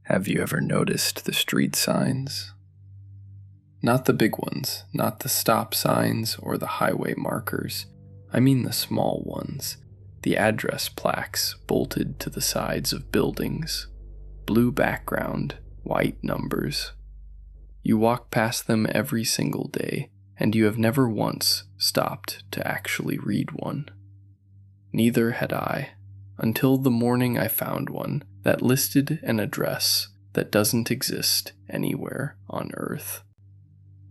Have you ever noticed the street signs? Not the big ones, not the stop signs or the highway markers. I mean the small ones, the address plaques bolted to the sides of buildings. Blue background, white numbers. You walk past them every single day, and you have never once stopped to actually read one. Neither had I, until the morning I found one that listed an address that doesn't exist anywhere on Earth.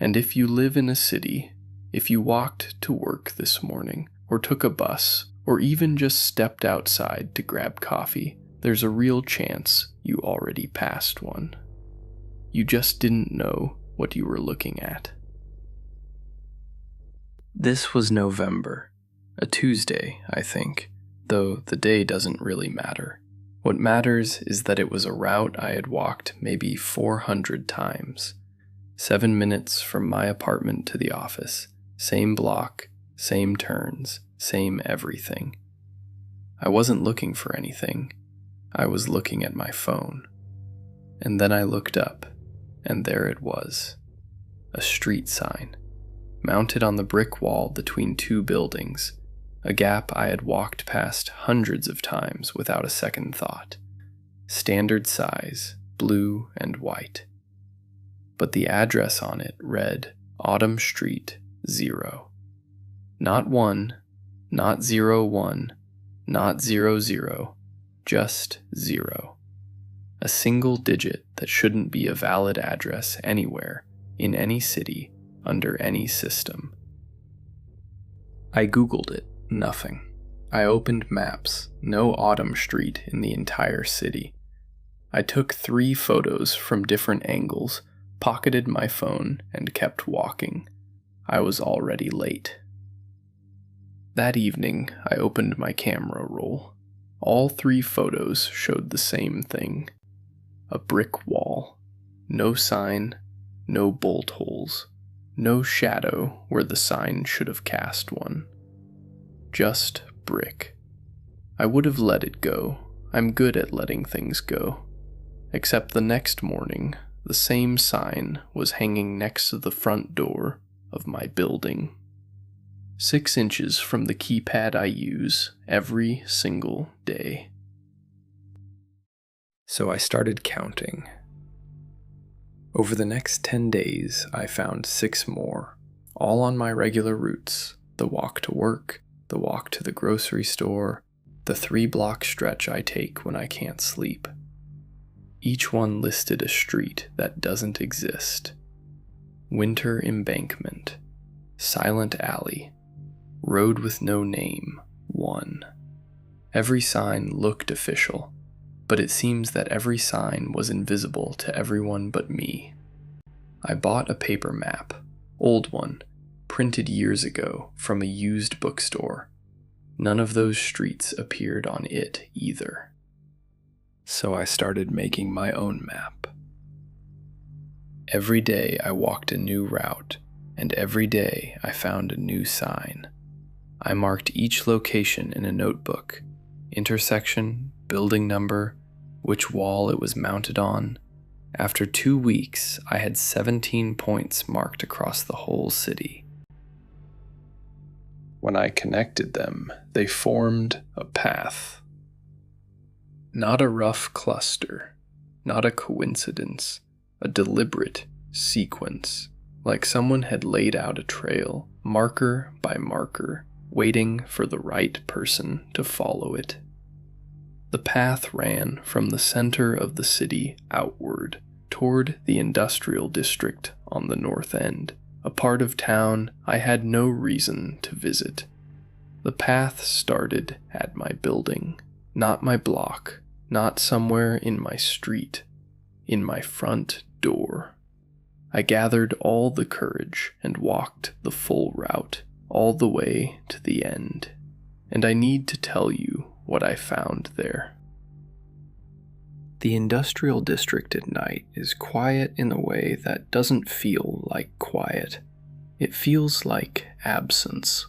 And if you live in a city, if you walked to work this morning, or took a bus, or even just stepped outside to grab coffee, there's a real chance you already passed one. You just didn't know what you were looking at. This was November, a Tuesday, I think, though the day doesn't really matter. What matters is that it was a route I had walked maybe 400 times. 7 minutes from my apartment to the office, same block, same turns, same everything. I wasn't looking for anything. I was looking at my phone. And then I looked up, and there it was. A street sign, mounted on the brick wall between two buildings, a gap I had walked past hundreds of times without a second thought. Standard size, blue and white. But the address on it read Autumn Street, 0. Not 1, not 01, not 00, just 0. A single digit that shouldn't be a valid address anywhere, in any city, under any system. I Googled it, nothing. I opened maps, no Autumn Street in the entire city. I took 3 photos from different angles, pocketed my phone, and kept walking. I was already late. That evening, I opened my camera roll. All 3 photos showed the same thing. A brick wall. No sign, no bolt holes, no shadow where the sign should have cast one. Just brick. I would have let it go. I'm good at letting things go. Except the next morning, the same sign was hanging next to the front door of my building. 6 inches from the keypad I use every single day. So I started counting. Over the next 10 days, I found 6 more, all on my regular routes, the walk to work, the walk to the grocery store, the 3-block stretch I take when I can't sleep. Each one listed a street that doesn't exist. Winter Embankment, Silent Alley, Road with No Name, 1. Every sign looked official, but it seems that every sign was invisible to everyone but me. I bought a paper map, old one, printed years ago from a used bookstore. None of those streets appeared on it either. So I started making my own map. Every day I walked a new route, and every day I found a new sign. I marked each location in a notebook, intersection, building number, which wall it was mounted on. After 2 weeks, I had 17 points marked across the whole city. When I connected them, they formed a path. Not a rough cluster, not a coincidence, a deliberate sequence, like someone had laid out a trail, marker by marker, waiting for the right person to follow it. The path ran from the center of the city outward, toward the industrial district on the north end, a part of town I had no reason to visit. The path started at my building, not my block, not somewhere in my street, in my front door. I gathered all the courage and walked the full route, all the way to the end. And I need to tell you what I found there. The industrial district at night is quiet in a way that doesn't feel like quiet. It feels like absence.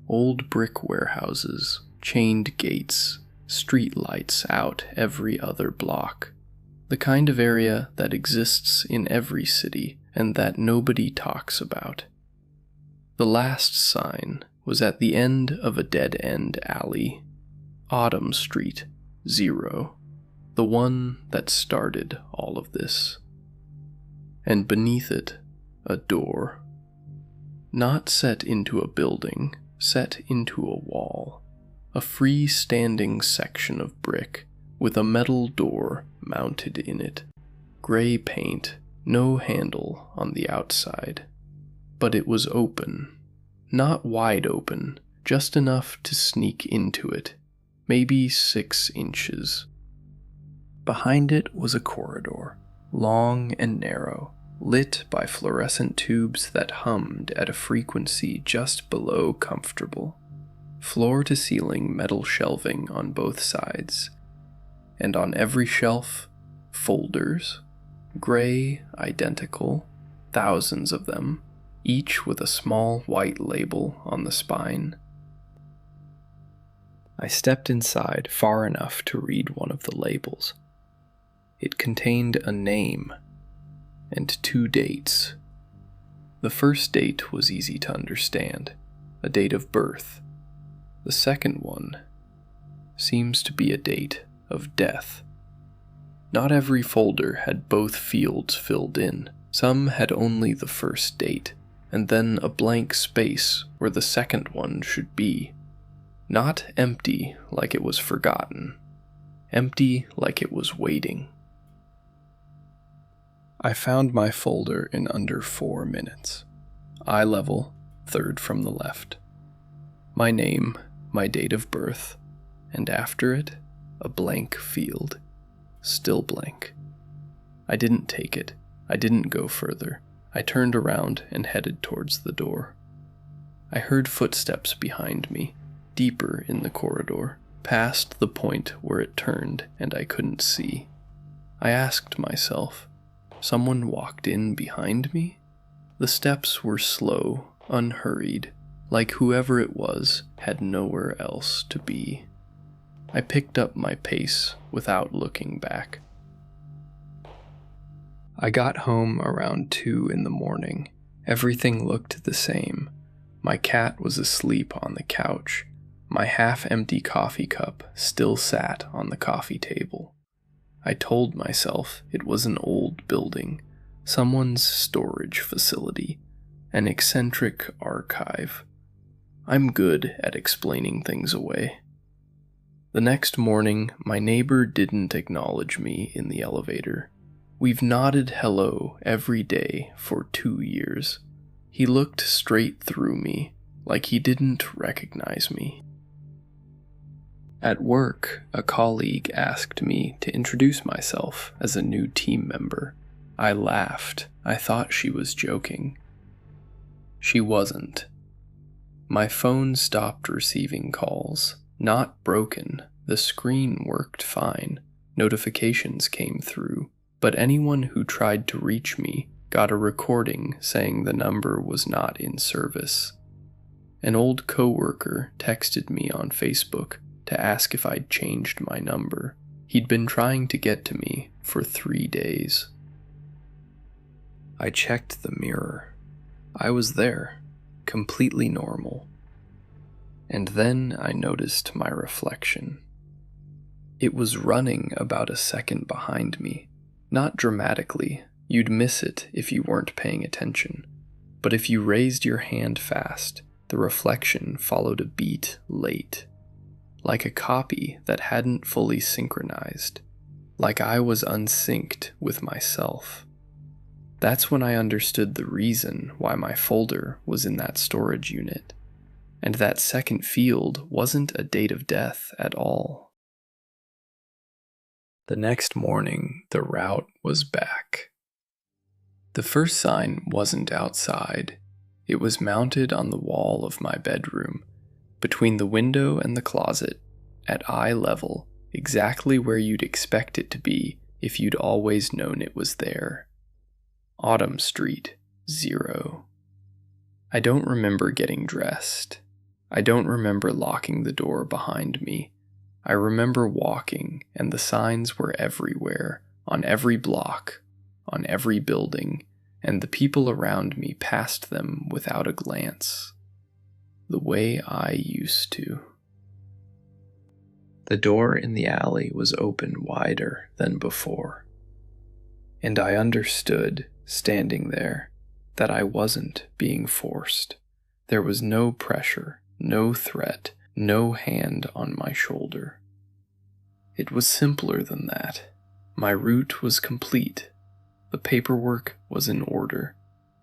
Old brick warehouses, chained gates, street lights out every other block. The kind of area that exists in every city and that nobody talks about. The last sign was at the end of a dead-end alley. Autumn Street, 0. The one that started all of this. And beneath it, a door. Not set into a building, set into a wall. A free-standing section of brick with a metal door mounted in it. Gray paint, no handle on the outside. But it was open. Not wide open, just enough to sneak into it. Maybe 6 inches. Behind it was a corridor, long and narrow, lit by fluorescent tubes that hummed at a frequency just below comfortable. Floor-to-ceiling metal shelving on both sides, and on every shelf, folders, gray, identical, thousands of them, each with a small white label on the spine. I stepped inside far enough to read one of the labels. It contained a name and 2 dates. The first date was easy to understand, a date of birth. The second one seems to be a date of death. Not every folder had both fields filled in. Some had only the first date, and then a blank space where the second one should be. Not empty like it was forgotten. Empty like it was waiting. I found my folder in under 4 minutes. Eye level, 3rd from the left. My name, my date of birth, and after it, a blank field. Still blank. I didn't take it. I didn't go further. I turned around and headed towards the door. I heard footsteps behind me, deeper in the corridor, past the point where it turned and I couldn't see. I asked myself, someone walked in behind me? The steps were slow, unhurried, like whoever it was had nowhere else to be. I picked up my pace without looking back. I got home around 2 in the morning. Everything looked the same. My cat was asleep on the couch. My half-empty coffee cup still sat on the coffee table. I told myself it was an old building, someone's storage facility, an eccentric archive. I'm good at explaining things away. The next morning, my neighbor didn't acknowledge me in the elevator. We've nodded hello every day for 2 years. He looked straight through me, like he didn't recognize me. At work, a colleague asked me to introduce myself as a new team member. I laughed. I thought she was joking. She wasn't. My phone stopped receiving calls. Not broken. The screen worked fine. Notifications came through. But anyone who tried to reach me got a recording saying the number was not in service. An old coworker texted me on Facebook to ask if I'd changed my number. He'd been trying to get to me for 3 days. I checked the mirror. I was there, completely normal. And then I noticed my reflection. It was running about a second behind me. Not dramatically, you'd miss it if you weren't paying attention. But if you raised your hand fast, the reflection followed a beat late. Like a copy that hadn't fully synchronized. Like I was unsynced with myself. That's when I understood the reason why my folder was in that storage unit. And that second field wasn't a date of death at all. The next morning, the route was back. The first sign wasn't outside. It was mounted on the wall of my bedroom, between the window and the closet, at eye level, exactly where you'd expect it to be if you'd always known it was there. Autumn Street, 0. I don't remember getting dressed. I don't remember locking the door behind me. I remember walking, and the signs were everywhere, on every block, on every building, and the people around me passed them without a glance, the way I used to. The door in the alley was open wider than before, and I understood, standing there, that I wasn't being forced. There was no pressure, no threat, no hand on my shoulder. It was simpler than that. My route was complete. The paperwork was in order.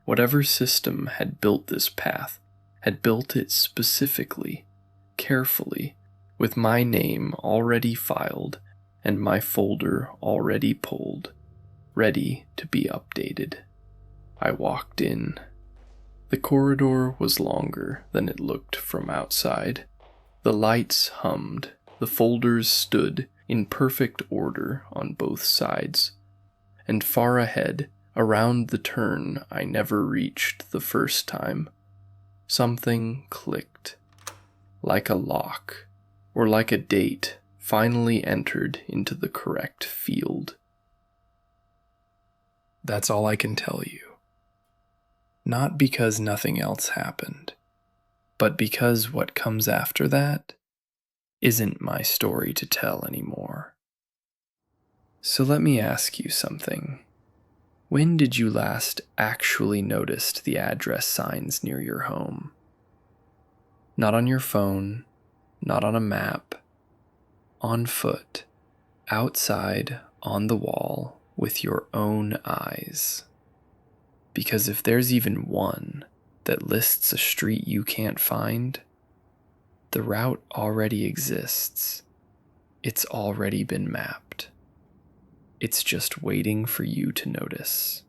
Whatever system had built this path had built it specifically, carefully, with my name already filed and my folder already pulled, ready to be updated. I walked in. The corridor was longer than it looked from outside. The lights hummed. The folders stood in perfect order on both sides. And far ahead, around the turn I never reached the first time, something clicked, like a lock, or like a date finally entered into the correct field. That's all I can tell you. Not because nothing else happened, but because what comes after that isn't my story to tell anymore. So let me ask you something. When did you last actually notice the address signs near your home? Not on your phone, not on a map, on foot, outside, on the wall, with your own eyes. Because if there's even one that lists a street you can't find, the route already exists. It's already been mapped. It's just waiting for you to notice.